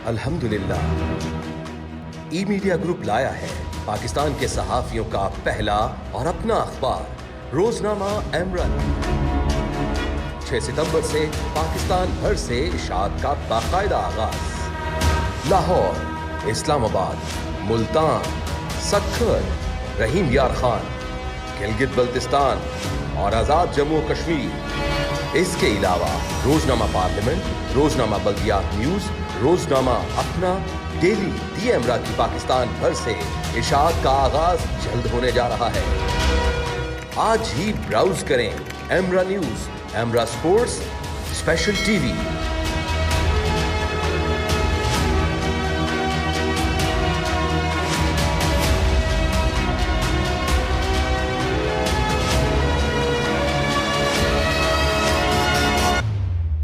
अल्हम्दुलिल्लाह। ई media group लाया है पाकिस्तान के सहाफियों का पहला और अपना अखबार रोजनामा एमरन। 6 सितंबर से पाकिस्तान भर से इशाअत का बाकायदा आगाज। लाहौर, इस्लामाबाद, मुल्तान, सक्खर, रहीम यार खान, गिलगित बल्तिस्तान और आजाद जम्मू कश्मीर। इसके अलावा रोजनामा पार्लियामेंट, रोजनामा बल्दियात न्यूज, रोजनामा अपना, डेली दी एमरा की पाकिस्तान भर से इशाअत का आगाज जल्द होने जा रहा है। आज ही ब्राउज करें एमरा न्यूज, एमरा स्पोर्ट्स, स्पेशल टीवी।